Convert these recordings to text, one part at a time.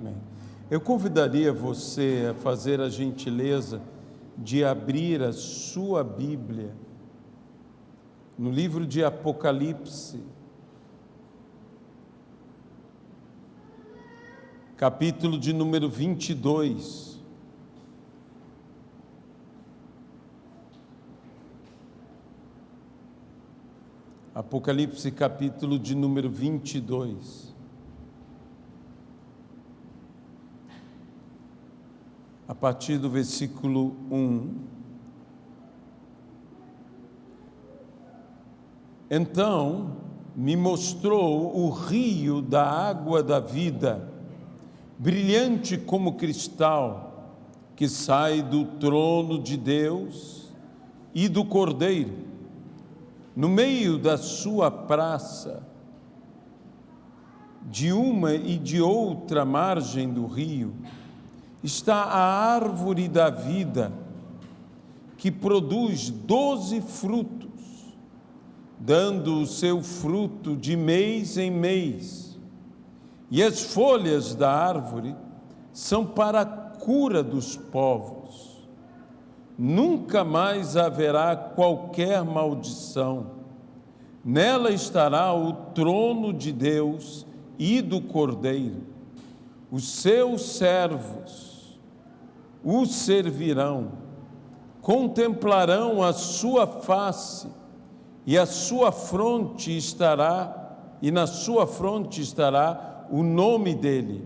Amém. Eu convidaria você a fazer a gentileza de abrir a sua Bíblia no livro de Apocalipse, capítulo de número 22. Apocalipse, capítulo de número 22. A partir do versículo 1. Então me mostrou o rio da água da vida, brilhante como cristal, que sai do trono de Deus e do Cordeiro. No meio da sua praça, de uma e de outra margem do rio, está a árvore da vida, que produz 12 frutos, dando o seu fruto de mês em mês. E as folhas da árvore são para a cura dos povos. Nunca mais haverá qualquer maldição. Nela estará o trono de Deus e do Cordeiro. Os seus servos o servirão, contemplarão a sua face, e na sua fronte estará o nome dele.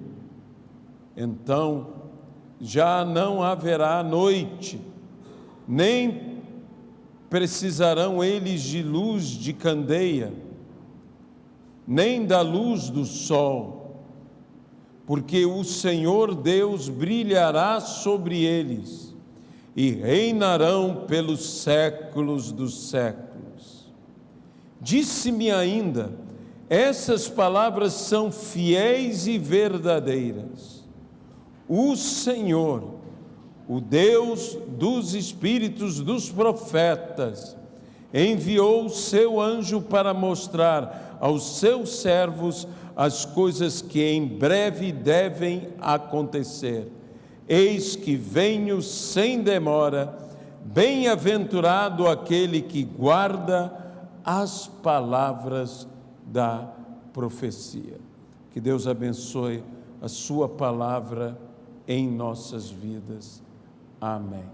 Então já não haverá noite, nem precisarão eles de luz de candeia, nem da luz do sol, porque o Senhor Deus brilhará sobre eles e reinarão pelos séculos dos séculos. Disse-me ainda: essas palavras são fiéis e verdadeiras. O Senhor, o Deus dos espíritos dos profetas, enviou o seu anjo para mostrar aos seus servos as coisas que em breve devem acontecer. Eis que venho sem demora, bem-aventurado aquele que guarda as palavras da profecia. Que Deus abençoe a sua palavra em nossas vidas. Amém.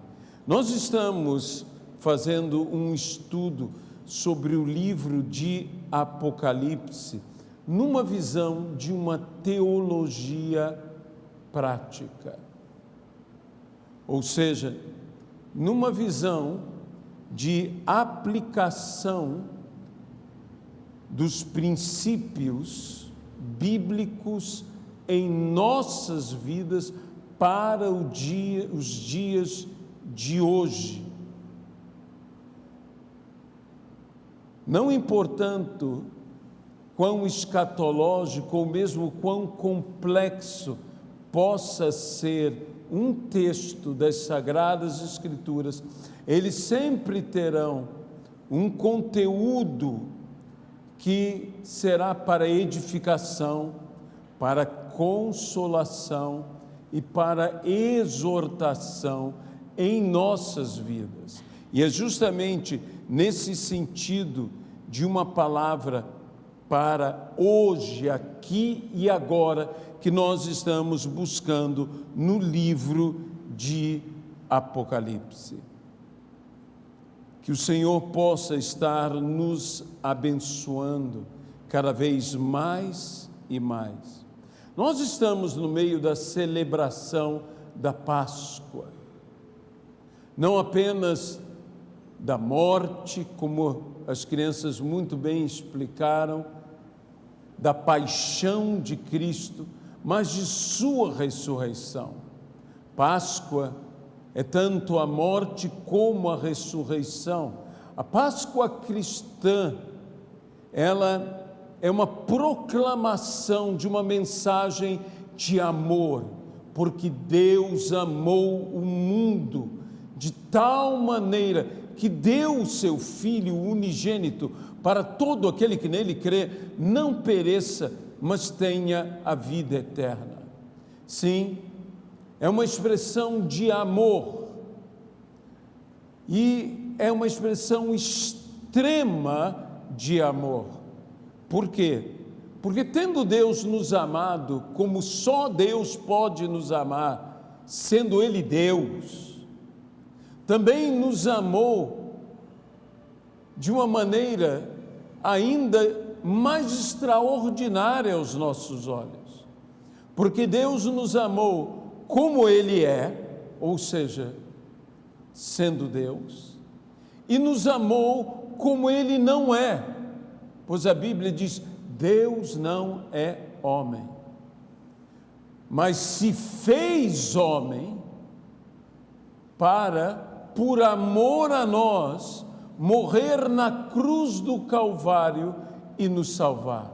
Nós estamos fazendo um estudo sobre o livro de Apocalipse, numa visão de uma teologia prática. Ou seja, numa visão de aplicação dos princípios bíblicos em nossas vidas para os dias de hoje. Não importando quão escatológico ou mesmo quão complexo possa ser um texto das Sagradas Escrituras, eles sempre terão um conteúdo que será para edificação, para consolação e para exortação em nossas vidas. E é justamente nesse sentido de uma palavra para hoje, aqui e agora, que nós estamos buscando no livro de Apocalipse. Que o Senhor possa estar nos abençoando cada vez mais e mais. Nós estamos no meio da celebração da Páscoa, não apenas da morte, como as crianças muito bem explicaram, da paixão de Cristo, mas de sua ressurreição. Páscoa é tanto a morte como a ressurreição. A Páscoa cristã, ela é uma proclamação de uma mensagem de amor, porque Deus amou o mundo de tal maneira que deu o seu Filho unigênito para todo aquele que nele crê, não pereça, mas tenha a vida eterna. Sim, é uma expressão de amor. E é uma expressão extrema de amor. Por quê? Porque tendo Deus nos amado, como só Deus pode nos amar, sendo Ele Deus, também nos amou de uma maneira ainda mais extraordinária aos nossos olhos. Porque Deus nos amou como Ele é, ou seja, sendo Deus, e nos amou como Ele não é, pois a Bíblia diz: Deus não é homem, mas se fez homem para, por amor a nós, morrer na cruz do Calvário e nos salvar.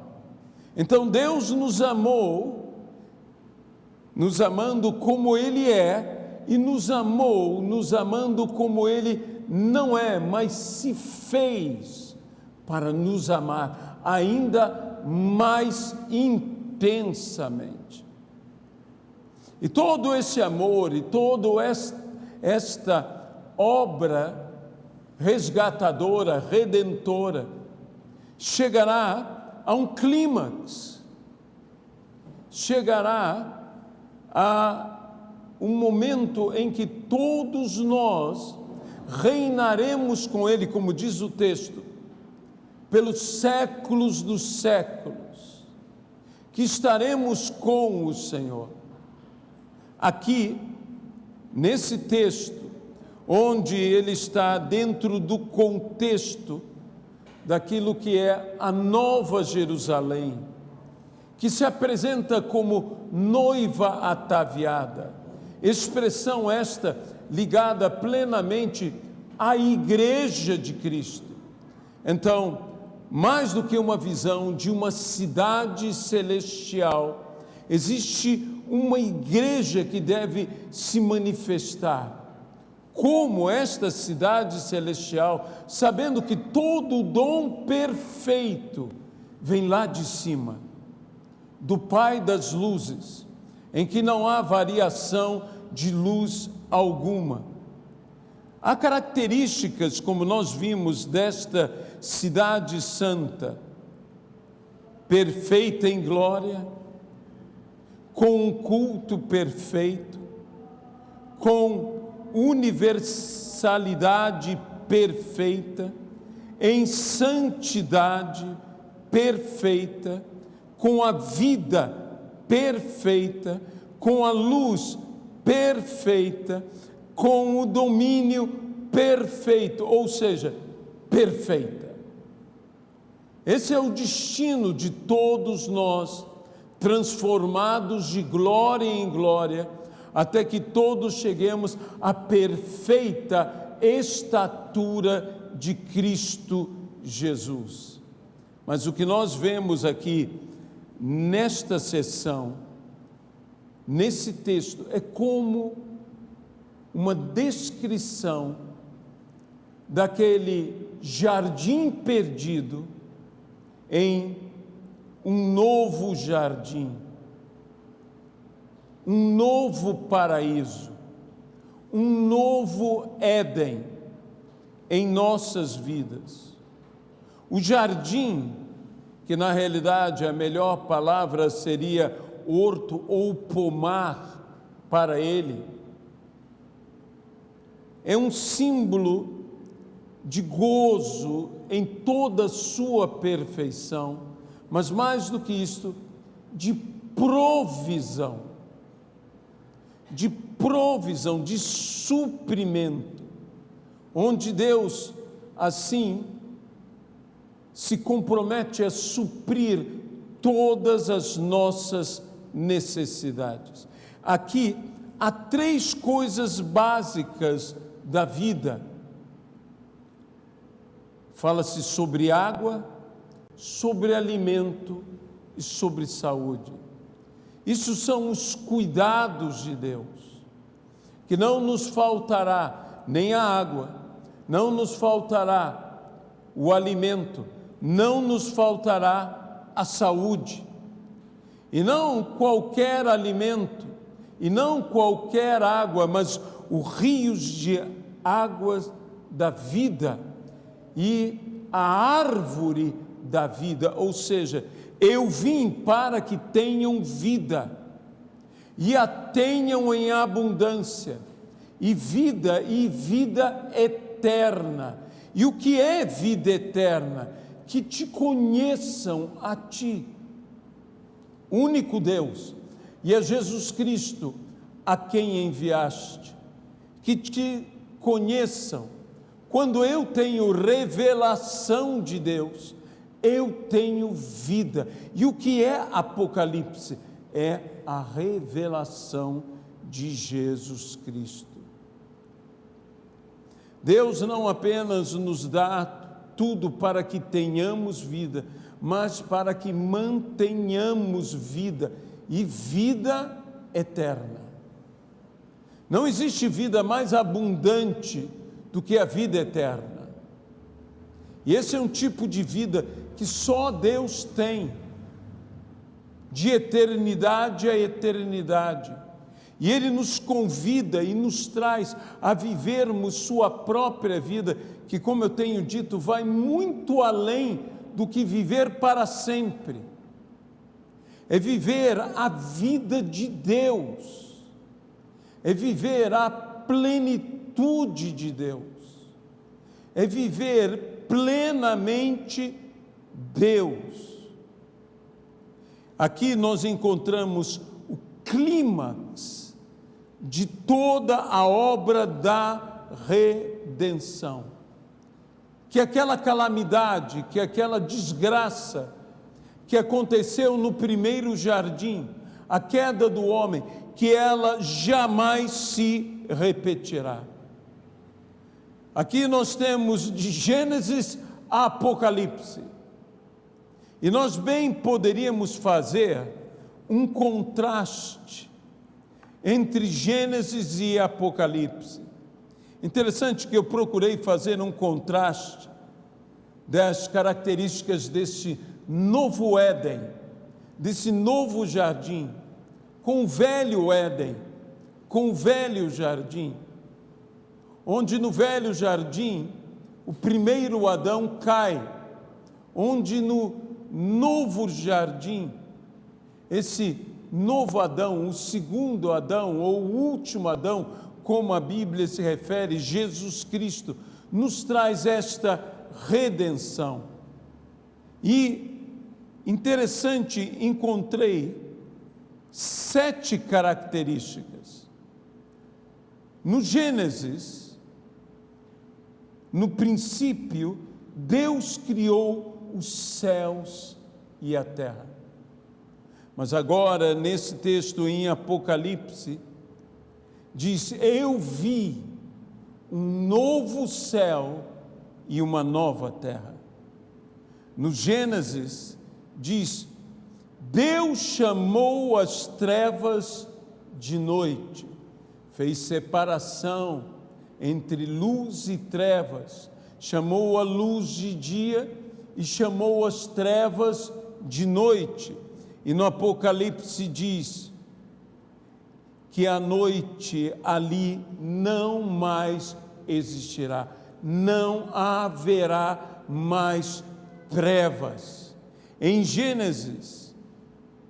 Então Deus nos amou, nos amando como Ele é, e nos amou, nos amando como Ele não é, mas se fez para nos amar ainda mais intensamente. E todo esse amor e toda esta obra resgatadora, redentora, chegará a um clímax, chegará a um momento em que todos nós reinaremos com Ele, como diz o texto, pelos séculos dos séculos, que estaremos com o Senhor. Aqui, nesse texto, onde ele está dentro do contexto daquilo que é a Nova Jerusalém, que se apresenta como noiva ataviada, expressão esta ligada plenamente à Igreja de Cristo. Então, mais do que uma visão de uma cidade celestial, existe uma igreja que deve se manifestar como esta cidade celestial, sabendo que todo o dom perfeito vem lá de cima, do Pai das luzes, em que não há variação de luz alguma. Há características, como nós vimos, desta cidade santa, perfeita em glória, com um culto perfeito, com universalidade perfeita, em santidade perfeita, com a vida perfeita, com a luz perfeita, com o domínio perfeito, ou seja, perfeita. Esse é o destino de todos nós, transformados de glória em glória, até que todos cheguemos à perfeita estatura de Cristo Jesus. Mas o que nós vemos aqui nesta sessão, nesse texto, é como uma descrição daquele jardim perdido em um novo jardim, um novo paraíso, um novo Éden em nossas vidas. O jardim, que na realidade a melhor palavra seria horto ou pomar para ele, é um símbolo de gozo em toda a sua perfeição, mas mais do que isto, de provisão, de suprimento, onde Deus, assim, se compromete a suprir todas as nossas necessidades. Aqui há três coisas básicas da vida. Fala-se sobre água, sobre alimento e sobre saúde. Isso são os cuidados de Deus, que não nos faltará nem a água, não nos faltará o alimento, não nos faltará a saúde. E não qualquer alimento, e não qualquer água, mas os rios de águas da vida e a árvore da vida, ou seja, eu vim para que tenham vida e a tenham em abundância, e vida eterna. E o que é vida eterna? Que te conheçam a ti, único Deus, e a Jesus Cristo, a quem enviaste, que te conheçam. Quando eu tenho revelação de Deus, eu tenho vida. E o que é Apocalipse? É a revelação de Jesus Cristo. Deus não apenas nos dá tudo para que tenhamos vida, mas para que mantenhamos vida, e vida eterna. Não existe vida mais abundante do que a vida eterna. E esse é um tipo de vida que só Deus tem, de eternidade a eternidade. E Ele nos convida e nos traz a vivermos sua própria vida, que, como eu tenho dito, vai muito além do que viver para sempre. É viver a vida de Deus, é viver a plenitude de Deus, é viver plenamente Deus. Aqui nós encontramos o clímax de toda a obra da redenção. Que aquela calamidade, que aquela desgraça que aconteceu no primeiro jardim, a queda do homem, que ela jamais se repetirá. Aqui nós temos de Gênesis a Apocalipse. E nós bem poderíamos fazer um contraste entre Gênesis e Apocalipse. Interessante que eu procurei fazer um contraste das características desse novo Éden, desse novo jardim, com o velho Éden, com o velho jardim, onde no velho jardim o primeiro Adão cai, onde no novo jardim, esse novo Adão, o segundo Adão ou o último Adão, como a Bíblia se refere, Jesus Cristo, nos traz esta redenção. E interessante, encontrei 7 características. No Gênesis, no princípio, Deus criou os céus e a terra. Mas agora, nesse texto em Apocalipse, diz: eu vi um novo céu e uma nova terra. No Gênesis, diz: Deus chamou as trevas de noite, fez separação entre luz e trevas, chamou a luz de dia e chamou as trevas de noite. E no Apocalipse diz que a noite ali não mais existirá, não haverá mais trevas. Em Gênesis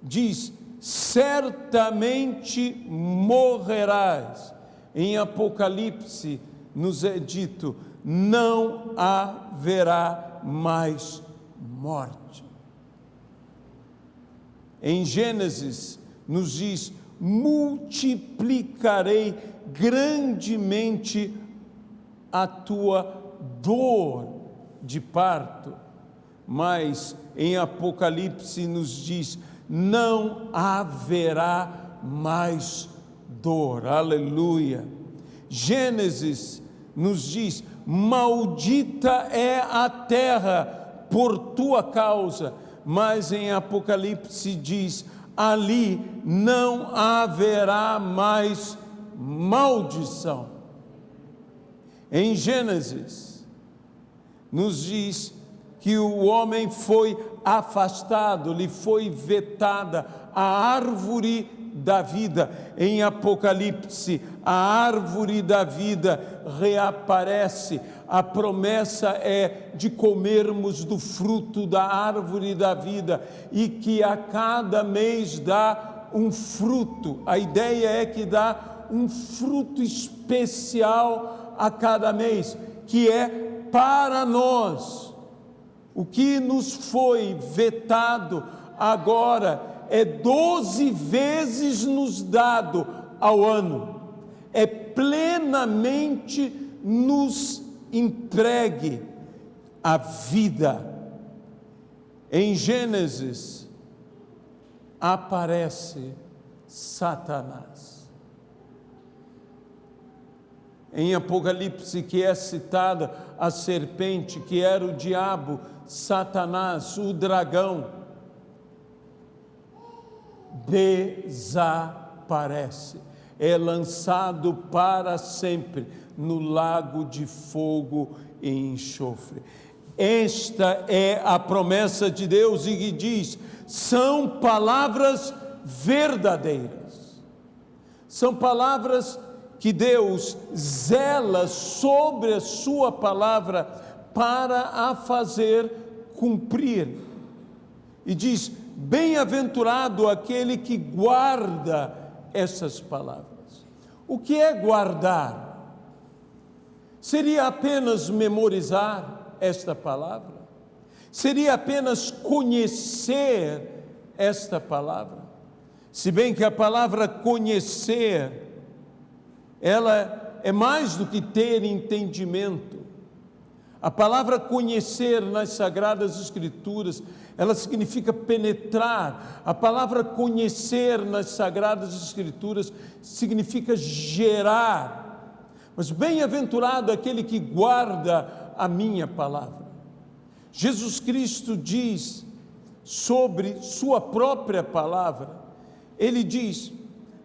diz: certamente morrerás. Em Apocalipse nos é dito: não haverá mais morte. Em Gênesis nos diz: multiplicarei grandemente a tua dor de parto. Mas em Apocalipse nos diz: não haverá mais dor. Aleluia. Gênesis nos diz: maldita é a terra por tua causa. Mas em Apocalipse diz: ali não haverá mais maldição. Em Gênesis nos diz que o homem foi afastado, lhe foi vetada a árvore da vida. Em Apocalipse, a árvore da vida reaparece. A promessa é de comermos do fruto da árvore da vida e que a cada mês dá um fruto. A ideia é que dá um fruto especial a cada mês, que é para nós. O que nos foi vetado agora é 12 vezes nos dado ao ano, é plenamente nos entregue a vida. Em Gênesis aparece Satanás. Em Apocalipse, que é citada a serpente, que era o diabo, Satanás, o dragão, desaparece, é lançado para sempre no lago de fogo e enxofre. Esta é a promessa de Deus e que diz: são palavras verdadeiras, são palavras que Deus zela sobre a sua palavra para a fazer cumprir. E diz: bem-aventurado aquele que guarda essas palavras. O que é guardar? Seria apenas memorizar esta palavra? Seria apenas conhecer esta palavra? Se bem que a palavra conhecer, ela é mais do que ter entendimento. A palavra conhecer nas Sagradas Escrituras, ela significa penetrar. A palavra conhecer nas Sagradas Escrituras significa gerar. Mas bem-aventurado aquele que guarda a minha palavra. Jesus Cristo diz sobre sua própria palavra, ele diz: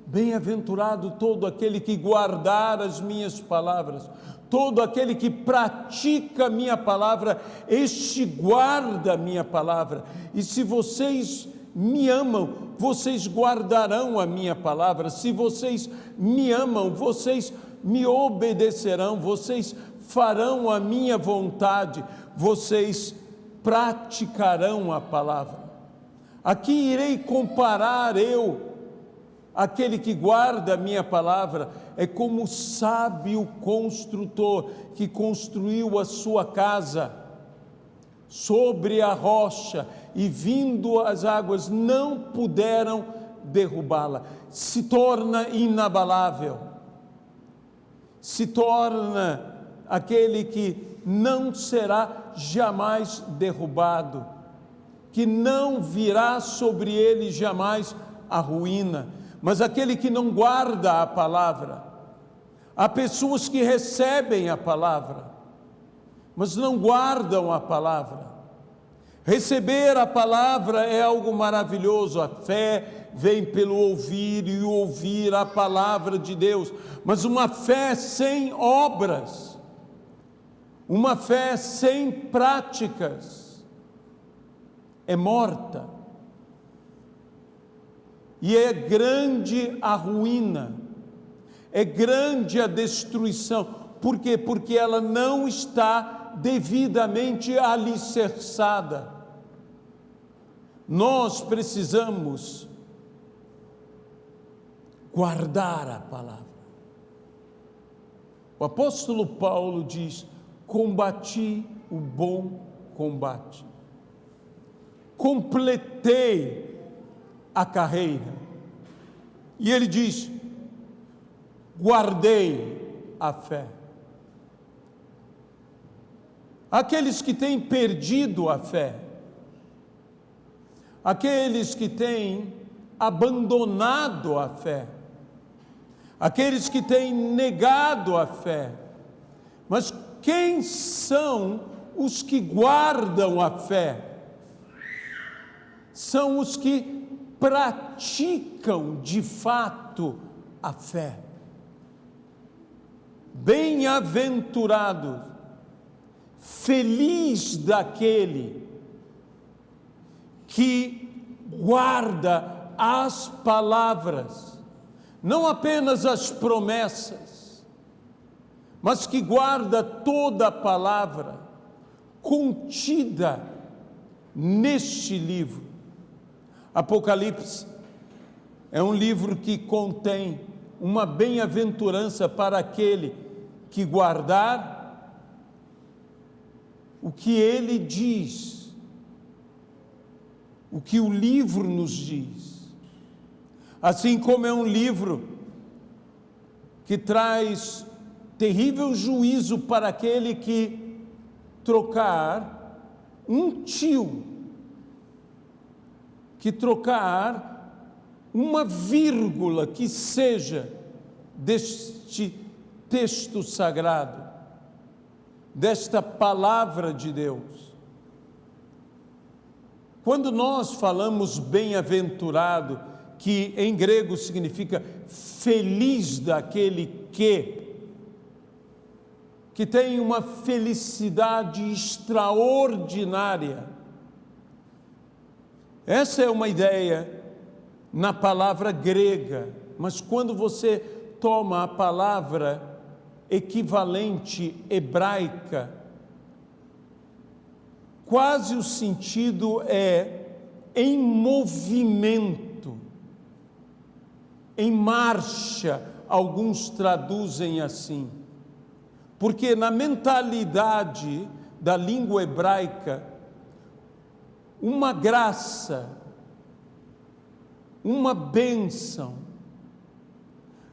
bem-aventurado todo aquele que guardar as minhas palavras, todo aquele que pratica a minha palavra, este guarda a minha palavra. E se vocês me amam, vocês guardarão a minha palavra. Se vocês me amam, vocês me obedecerão, vocês farão a minha vontade, vocês praticarão a palavra. Aqui irei comparar aquele que guarda a minha palavra, é como o sábio construtor que construiu a sua casa sobre a rocha e vindo as águas não puderam derrubá-la. Se torna inabalável, se torna aquele que não será jamais derrubado, que não virá sobre ele jamais a ruína. Mas aquele que não guarda a palavra, há pessoas que recebem a palavra, mas não guardam a palavra. Receber a palavra é algo maravilhoso, a fé vem pelo ouvir e ouvir a palavra de Deus, mas uma fé sem obras, uma fé sem práticas, é morta. E é grande a ruína, é grande a destruição. Por quê? Porque ela não está devidamente alicerçada. Nós precisamos guardar a palavra. O apóstolo Paulo diz: combati o bom combate, completei a carreira. E ele diz: guardei a fé. Aqueles que têm perdido a fé, aqueles que têm abandonado a fé, aqueles que têm negado a fé, mas quem são os que guardam a fé? São os que praticam de fato a fé. Bem-aventurado, feliz daquele que guarda as palavras, não apenas as promessas, mas que guarda toda a palavra contida neste livro. Apocalipse é um livro que contém uma bem-aventurança para aquele que guardar o que ele diz, o que o livro nos diz. Assim como é um livro que traz terrível juízo para aquele que trocar um tio, que trocar uma vírgula que seja deste texto sagrado, desta palavra de Deus. Quando nós falamos bem-aventurado, que em grego significa feliz daquele que tem uma felicidade extraordinária. Essa é uma ideia na palavra grega, mas quando você toma a palavra equivalente hebraica, quase o sentido é em movimento, em marcha, alguns traduzem assim, porque na mentalidade da língua hebraica, uma graça, uma bênção,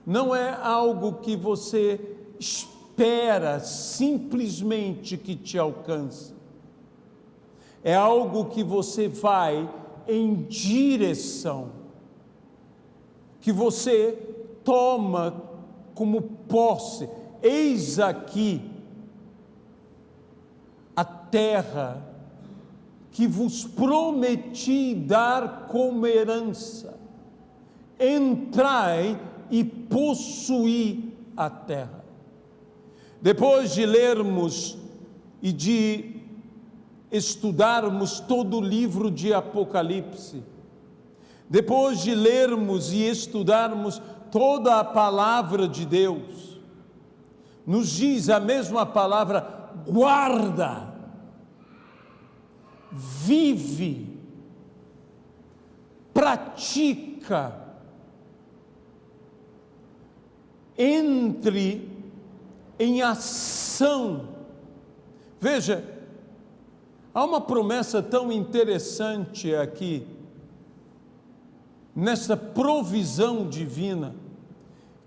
não é algo que você espera simplesmente que te alcance. É algo que você vai em direção, que você toma como posse. Eis aqui a terra que vos prometi dar como herança. Entrai e possuí a terra. Depois de lermos e de estudarmos todo o livro de Apocalipse, depois de lermos e estudarmos toda a palavra de Deus, nos diz a mesma palavra: guarda, vive, pratica, entre em ação. Veja, há uma promessa tão interessante aqui, nessa provisão divina,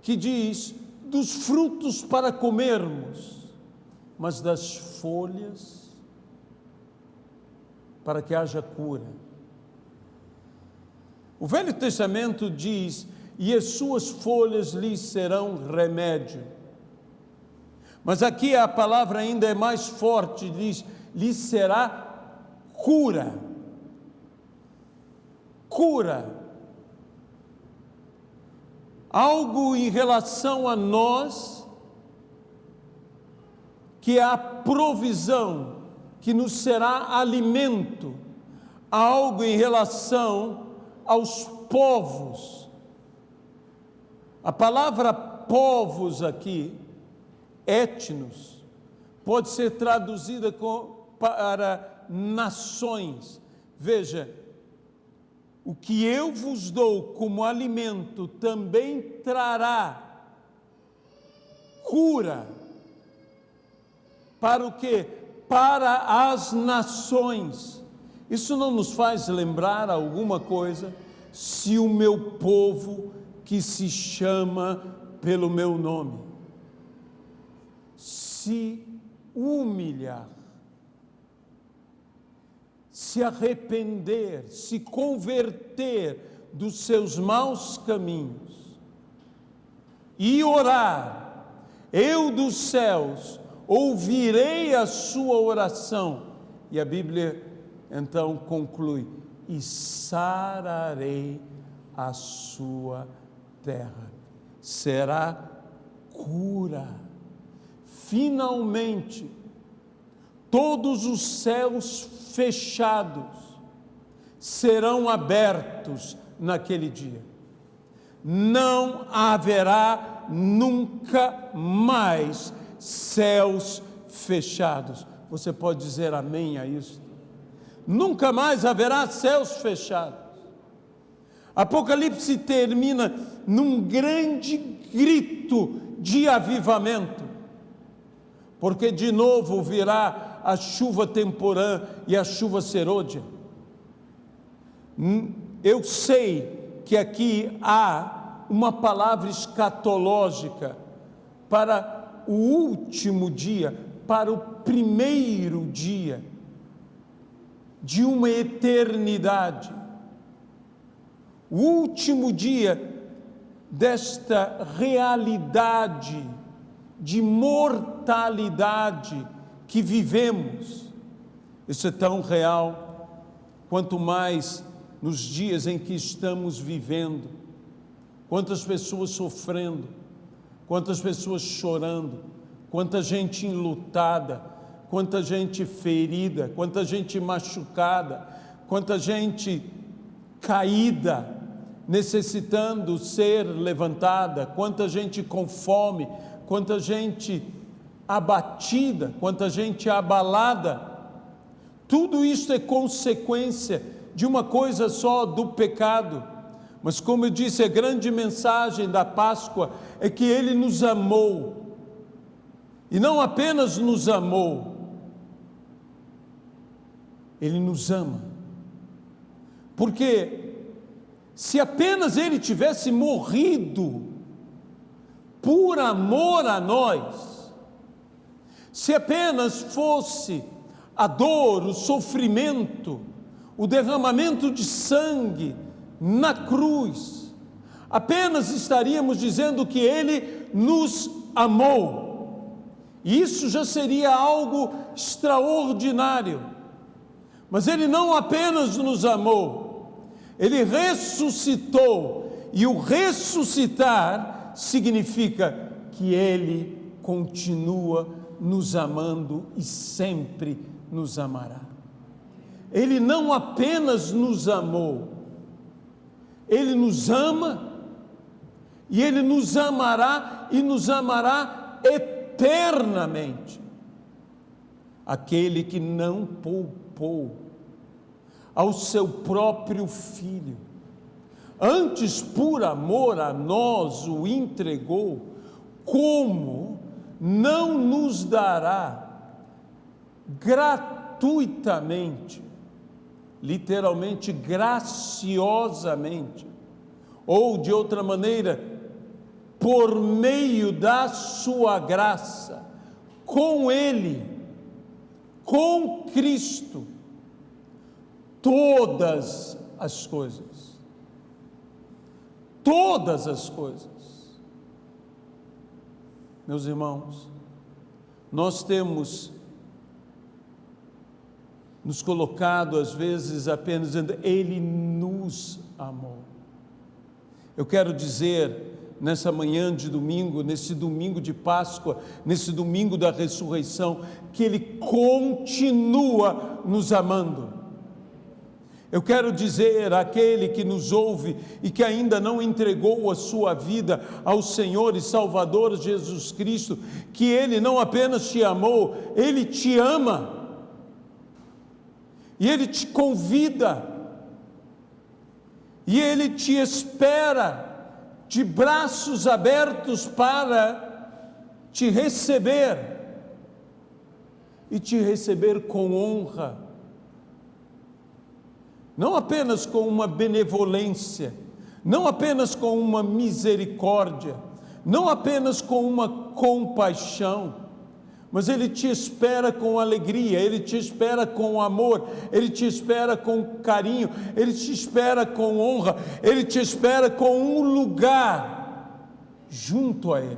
que diz: dos frutos para comermos, mas das folhas para que haja cura. O Velho Testamento diz: e as suas folhas lhes serão remédio. Mas aqui a palavra ainda é mais forte, diz: lhes será cura. Cura. Algo em relação a nós, que é a provisão, que nos será alimento. Algo em relação aos povos. A palavra povos aqui, etnos, pode ser traduzida para nações. Veja, o que eu vos dou como alimento também trará cura. Para o quê? Para as nações. Isso não nos faz lembrar alguma coisa? Se o meu povo, que se chama pelo meu nome, se humilhar, se arrepender, se converter dos seus maus caminhos e orar, eu dos céus ouvirei a sua oração. E a Bíblia então conclui: e sararei a sua terra. Será cura. Finalmente, todos os céus fechados serão abertos naquele dia. Não haverá nunca mais céus fechados. Você pode dizer amém a isso? Nunca mais haverá céus fechados. Apocalipse termina num grande grito de avivamento, porque de novo virá a chuva temporã e a chuva serôdia. Eu sei que aqui há uma palavra escatológica para o último dia, para o primeiro dia de uma eternidade, o último dia desta realidade de mortalidade que vivemos. Isso é tão real, quanto mais nos dias em que estamos vivendo. Quantas pessoas sofrendo, quantas pessoas chorando, quanta gente enlutada, quanta gente ferida, quanta gente machucada, quanta gente caída, necessitando ser levantada, quanta gente com fome, quanta gente abatida, quanta gente abalada. Tudo isso é consequência de uma coisa só, do pecado. Mas como eu disse, a grande mensagem da Páscoa é que Ele nos amou, e não apenas nos amou, Ele nos ama, porque se apenas Ele tivesse morrido por amor a nós, se apenas fosse a dor, o sofrimento, o derramamento de sangue na cruz, apenas estaríamos dizendo que Ele nos amou. Isso já seria algo extraordinário. Mas Ele não apenas nos amou, Ele ressuscitou, e o ressuscitar significa que Ele continua nos amando e sempre nos amará. Ele não apenas nos amou, Ele nos ama, e Ele nos amará, e nos amará eternamente. Aquele que não poupou ao seu próprio Filho, antes por amor a nós o entregou, como não nos dará gratuitamente, literalmente graciosamente, ou de outra maneira, por meio da sua graça, com Ele, com Cristo, todas as coisas. Todas as coisas. Meus irmãos, nós temos nos colocado às vezes apenas dizendo, Ele nos amou. Eu quero dizer, nessa manhã de domingo, nesse domingo de Páscoa, nesse domingo da ressurreição, que Ele continua nos amando. Eu quero dizer àquele que nos ouve e que ainda não entregou a sua vida ao Senhor e Salvador Jesus Cristo, que Ele não apenas te amou, Ele te ama. E Ele te convida, e Ele te espera de braços abertos para te receber, e te receber com honra, não apenas com uma benevolência, não apenas com uma misericórdia, não apenas com uma compaixão, mas Ele te espera com alegria, Ele te espera com amor, Ele te espera com carinho, Ele te espera com honra, Ele te espera com um lugar junto a Ele.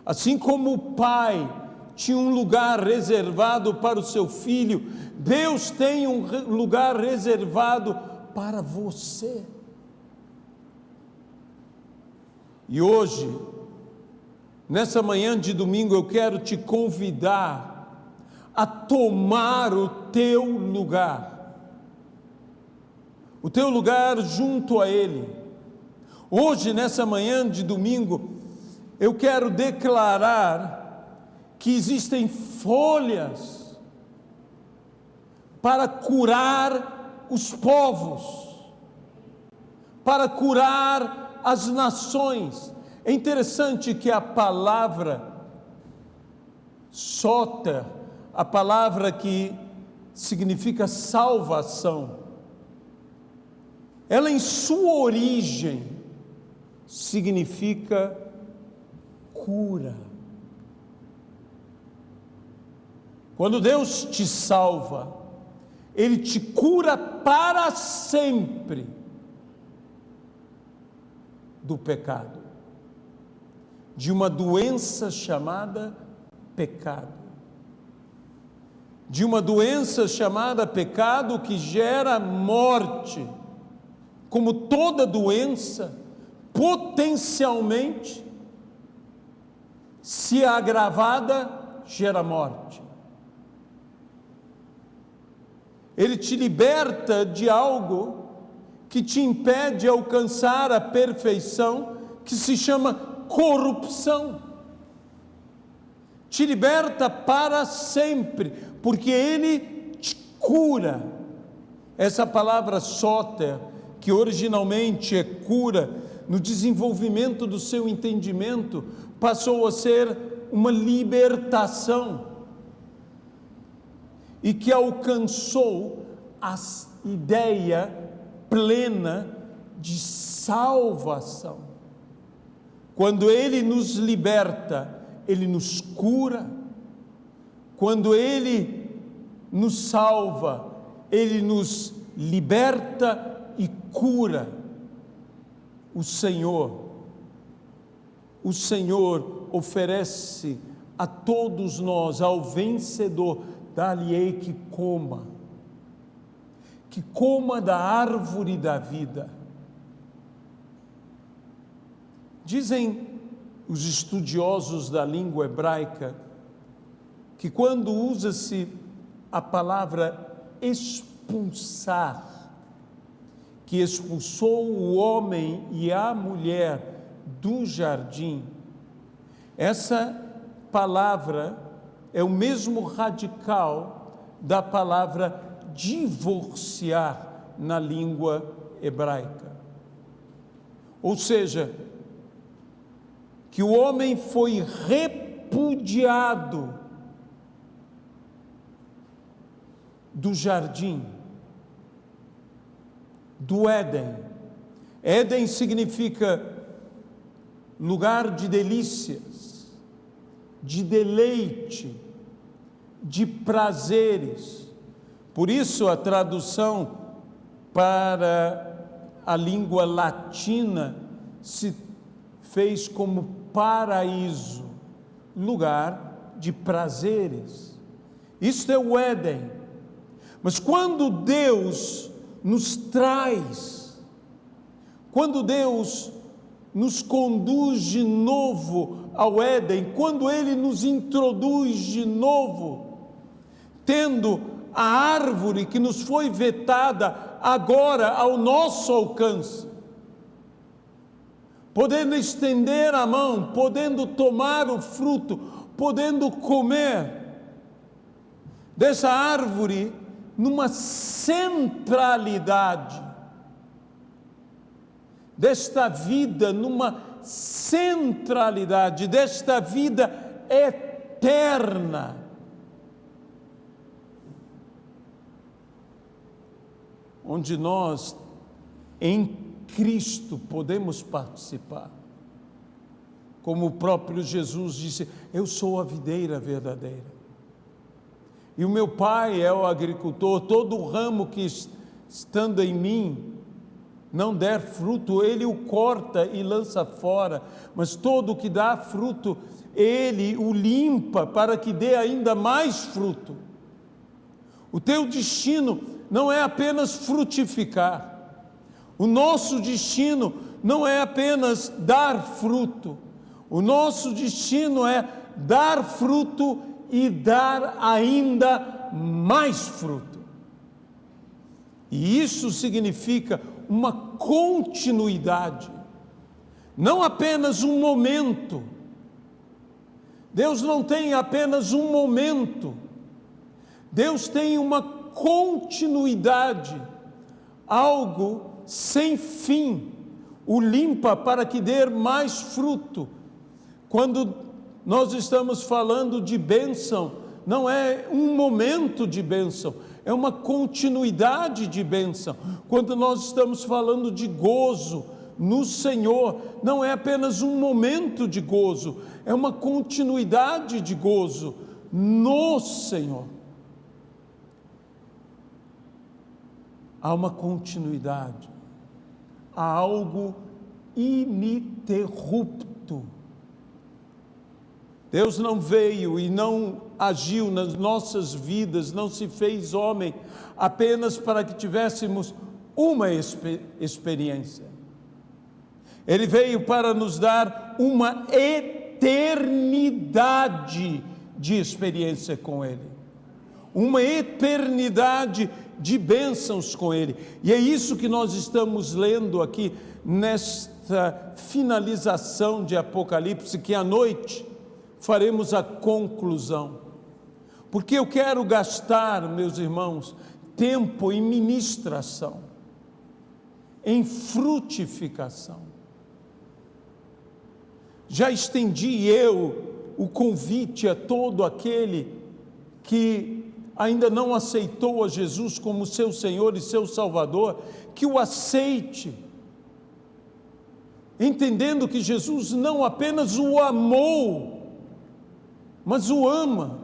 Assim como o Pai tinha um lugar reservado para o seu filho, Deus tem um lugar reservado para você. E hoje, nessa manhã de domingo, eu quero te convidar a tomar o teu lugar. o teu lugar junto a Ele. Hoje, nessa manhã de domingo, eu quero declarar que existem folhas para curar os povos, para curar as nações. É interessante que a palavra soter, a palavra que significa salvação, ela em sua origem significa cura. Quando Deus te salva, Ele te cura para sempre do pecado, de uma doença chamada pecado, de uma doença chamada pecado que gera morte. Como toda doença, potencialmente, se agravada, gera morte. Ele te liberta de algo que te impede de alcançar a perfeição, que se chama corrupção. Te liberta para sempre, porque Ele te cura. Essa palavra soter, que originalmente é cura, no desenvolvimento do seu entendimento, passou a ser uma libertação, e que alcançou a ideia plena de salvação. Quando Ele nos liberta, Ele nos cura. Quando Ele nos salva, Ele nos liberta e cura. O Senhor oferece a todos nós, ao vencedor, dá-lhe-ei que coma da árvore da vida. Dizem os estudiosos da língua hebraica que quando usa-se a palavra expulsar, que expulsou o homem e a mulher do jardim, essa palavra é o mesmo radical da palavra divorciar na língua hebraica. Ou seja, que o homem foi repudiado do jardim, do Éden. Éden significa lugar de delícias, de deleite, de prazeres. Por isso a tradução para a língua latina se fez como paraíso, lugar de prazeres. Isto é o Éden. Mas quando Deus nos traz, quando Deus nos conduz de novo ao Éden, quando Ele nos introduz de novo, tendo a árvore que nos foi vetada agora ao nosso alcance, podendo estender a mão, podendo tomar o fruto, podendo comer dessa árvore numa centralidade desta vida, numa centralidade desta vida eterna. Onde nós, em Cristo, podemos participar. Como o próprio Jesus disse: eu sou a videira verdadeira. E o meu Pai é o agricultor. Todo o ramo que estando em mim não der fruto, Ele o corta e lança fora. Mas todo o que dá fruto, Ele o limpa para que dê ainda mais fruto. O teu destino não é apenas frutificar. O nosso destino não é apenas dar fruto. O nosso destino é dar fruto e dar ainda mais fruto. E isso significa uma continuidade, não apenas um momento. Deus não tem apenas um momento, Deus tem uma continuidade, algo sem fim, o limpa para que dê mais fruto. Quando nós estamos falando de bênção, não é um momento de bênção, é uma continuidade de bênção. Quando nós estamos falando de gozo no Senhor, não é apenas um momento de gozo, é uma continuidade de gozo no Senhor. Há uma continuidade, há algo ininterrupto. Deus não veio e não agiu nas nossas vidas, não se fez homem apenas para que tivéssemos uma experiência. Ele veio para nos dar uma eternidade de experiência com Ele, uma eternidade de bênçãos com Ele. E é isso que nós estamos lendo aqui nesta finalização de Apocalipse, que à noite faremos a conclusão, porque eu quero gastar, meus irmãos, tempo em ministração, em frutificação. Já estendi o convite a todo aquele que ainda não aceitou a Jesus como seu Senhor e seu Salvador, que o aceite, entendendo que Jesus não apenas o amou, mas o ama,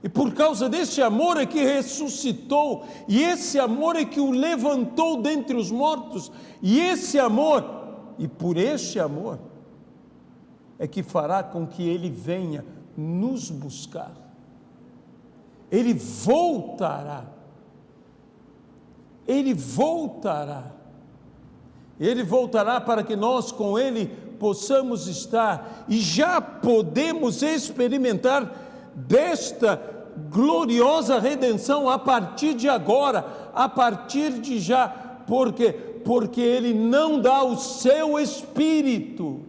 e por causa desse amor é que ressuscitou, e esse amor é que o levantou dentre os mortos, e esse amor, e por este amor, é que fará com que Ele venha nos buscar. Ele voltará, Ele voltará, Ele voltará para que nós com Ele possamos estar, e já podemos experimentar desta gloriosa redenção a partir de agora, a partir de já, porque Ele não dá o seu Espírito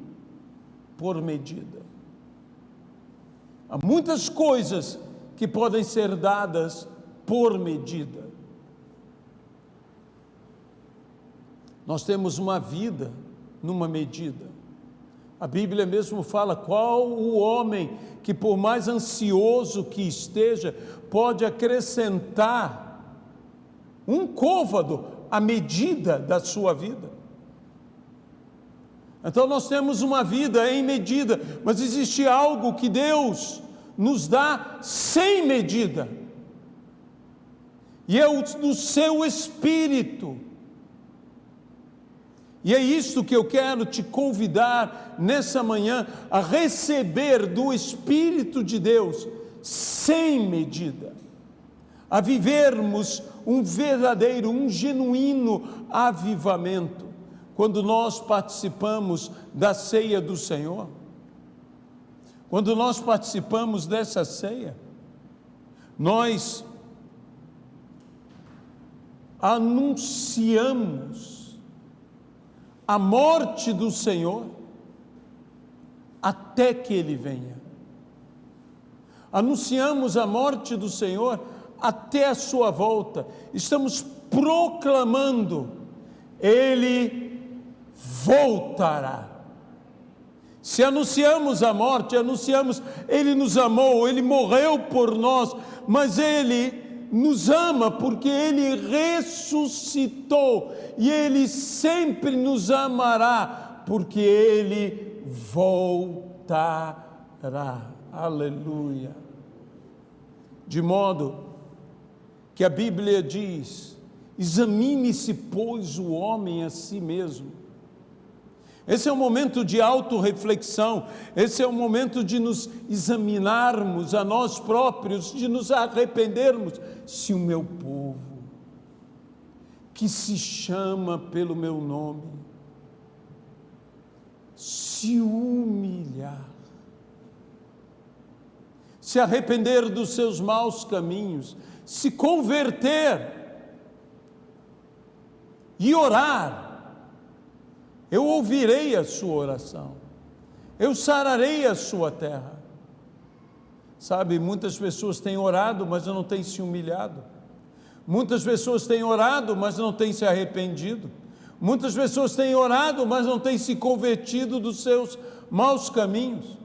por medida. Há muitas coisas que podem ser dadas por medida. Nós temos uma vida numa medida. A Bíblia mesmo fala: qual o homem que, por mais ansioso que esteja, pode acrescentar um côvado à medida da sua vida? Então nós temos uma vida em medida, mas existe algo que Deus nos dá sem medida, e é o do seu Espírito. E é isso que eu quero te convidar nessa manhã, a receber do Espírito de Deus sem medida, a vivermos um verdadeiro, um genuíno avivamento, quando nós participamos da ceia do Senhor. Quando nós participamos dessa ceia, nós anunciamos a morte do Senhor até que Ele venha. Anunciamos a morte do Senhor até a sua volta. Estamos proclamando: Ele voltará. Se anunciamos a morte, anunciamos: Ele nos amou, Ele morreu por nós, mas Ele nos ama porque Ele ressuscitou, e Ele sempre nos amará, porque Ele voltará. Aleluia. De modo que a Bíblia diz: examine-se, pois, o homem a si mesmo. Esse é um momento de autorreflexão, esse é um momento de nos examinarmos a nós próprios, de nos arrependermos. Se o meu povo, que se chama pelo meu nome, se humilhar, se arrepender dos seus maus caminhos, se converter, e orar, eu ouvirei a sua oração, eu sararei a sua terra. Sabe, muitas pessoas têm orado, mas não têm se humilhado. Muitas pessoas têm orado, mas não têm se arrependido. Muitas pessoas têm orado, mas não têm se convertido dos seus maus caminhos.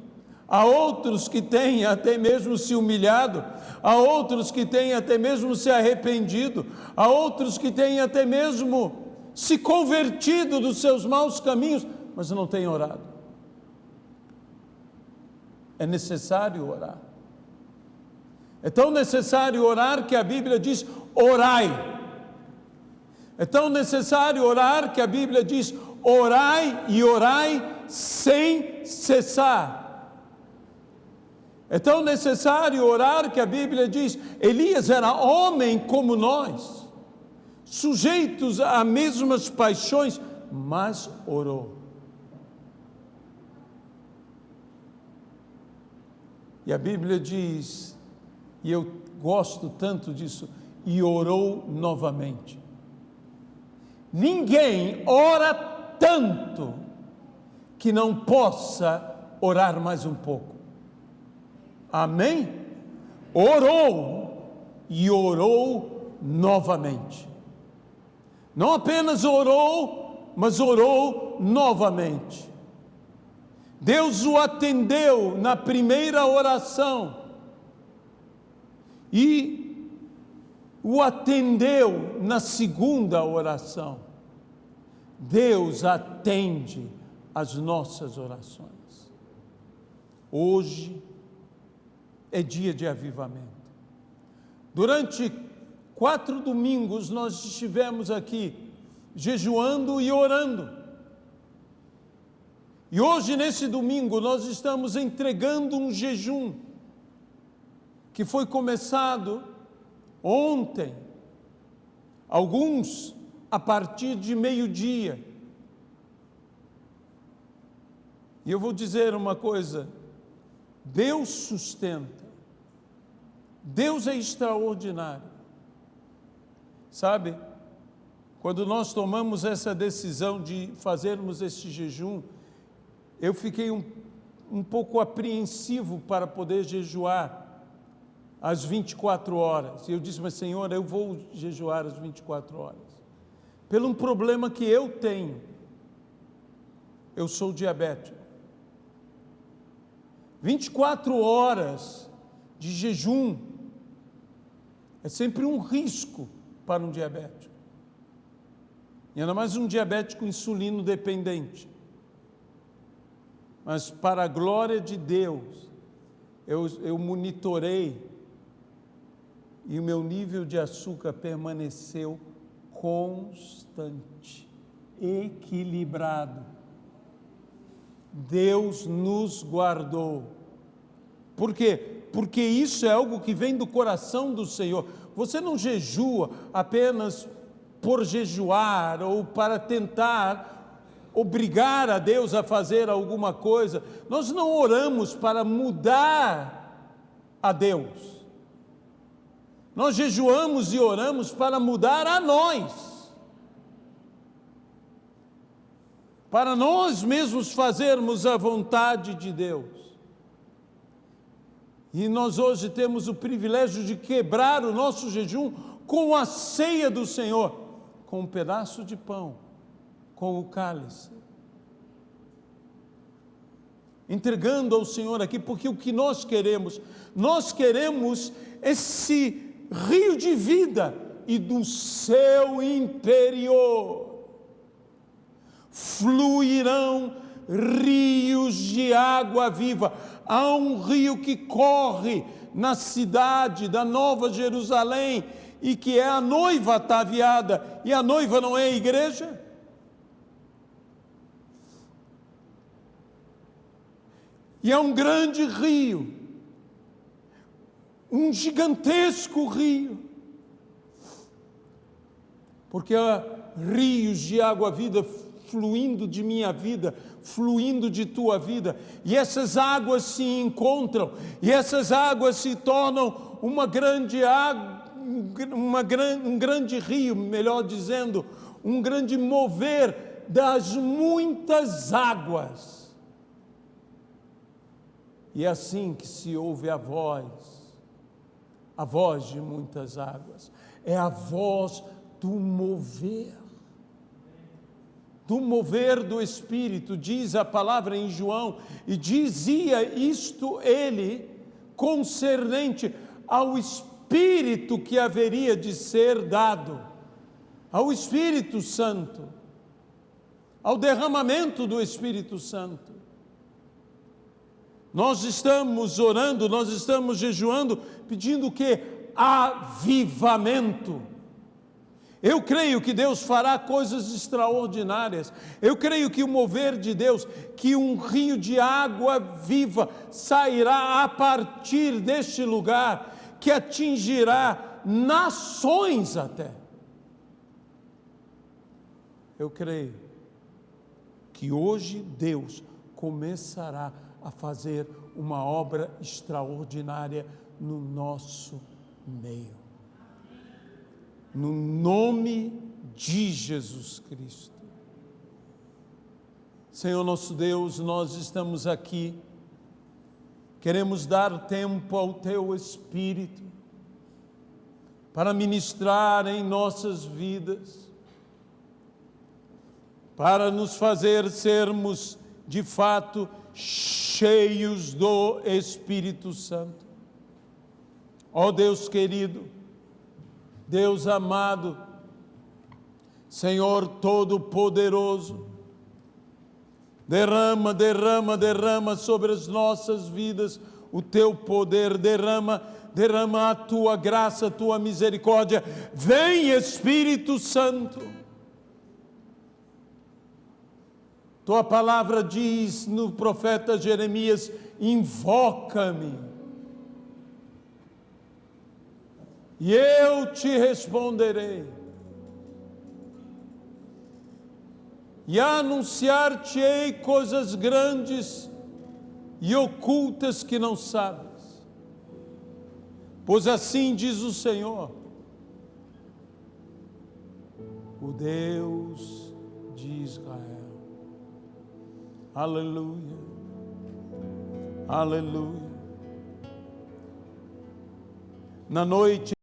Há outros que têm até mesmo se humilhado, há outros que têm até mesmo se arrependido, há outros que têm até mesmo se convertido dos seus maus caminhos, mas não têm orado. É necessário orar. É tão necessário orar que a Bíblia diz: orai. É tão necessário orar que a Bíblia diz: orai e orai sem cessar. É tão necessário orar que a Bíblia diz: Elias era homem como nós, sujeitos a mesmas paixões, mas orou. E a Bíblia diz, e eu gosto tanto disso, e orou novamente. Ninguém ora tanto que não possa orar mais um pouco. Amém? Orou e orou novamente. Não apenas orou, mas orou novamente. Deus o atendeu na primeira oração e o atendeu na segunda oração. Deus atende as nossas orações. Hoje é dia de avivamento. Durante 4 domingos nós estivemos aqui jejuando e orando. E hoje, nesse domingo, nós estamos entregando um jejum que foi começado ontem, alguns a partir de meio-dia. E eu vou dizer uma coisa: Deus sustenta, Deus é extraordinário. Sabe, quando nós tomamos essa decisão de fazermos esse jejum, eu fiquei um pouco apreensivo para poder jejuar às 24 horas. E eu disse: mas Senhor, eu vou jejuar às 24 horas. Pelo um problema que eu tenho. Eu sou diabético. 24 horas de jejum é sempre um risco para um diabético. E ainda mais um diabético insulino dependente. Mas para a glória de Deus, eu monitorei e o meu nível de açúcar permaneceu constante, equilibrado. Deus nos guardou. Por quê? Porque isso é algo que vem do coração do Senhor. Você não jejua apenas por jejuar ou para tentar obrigar a Deus a fazer alguma coisa. Nós não oramos para mudar a Deus. Nós jejuamos e oramos para mudar a nós. Para nós mesmos fazermos a vontade de Deus. E nós hoje temos o privilégio de quebrar o nosso jejum com a ceia do Senhor, com um pedaço de pão, com o cálice, entregando ao Senhor aqui, porque o que nós queremos esse rio de vida, e do seu interior fluirão rios de água viva. Há um rio que corre na cidade da Nova Jerusalém, e que é a noiva ataviada, e a noiva não é a igreja? E é um grande rio, um gigantesco rio, porque há rios de água viva fluindo de minha vida, fluindo de tua vida, e essas águas se encontram, e essas águas se tornam um grande rio, melhor dizendo, um grande mover das muitas águas. E é assim que se ouve a voz de muitas águas. É a voz do mover do Espírito, diz a palavra em João, e dizia isto ele concernente ao Espírito que haveria de ser dado, ao Espírito Santo, ao derramamento do Espírito Santo. Nós estamos orando, nós estamos jejuando, pedindo o quê? Avivamento. Eu creio que Deus fará coisas extraordinárias. Eu creio que o mover de Deus, que um rio de água viva sairá a partir deste lugar, que atingirá nações até. Eu creio que hoje Deus começará a fazer uma obra extraordinária no nosso meio. No nome de Jesus Cristo. Senhor nosso Deus, nós estamos aqui, queremos dar tempo ao Teu Espírito para ministrar em nossas vidas, para nos fazer sermos de fato cheios do Espírito Santo. Ó Deus querido, Deus amado, Senhor Todo-Poderoso, derrama sobre as nossas vidas o Teu poder, derrama a Tua graça, a Tua misericórdia. Vem, Espírito Santo. Tua palavra diz no profeta Jeremias: invoca-me, e eu te responderei, e anunciar-te-ei coisas grandes e ocultas que não sabes. Pois assim diz o Senhor, o Deus de Israel. Aleluia, aleluia. Na noite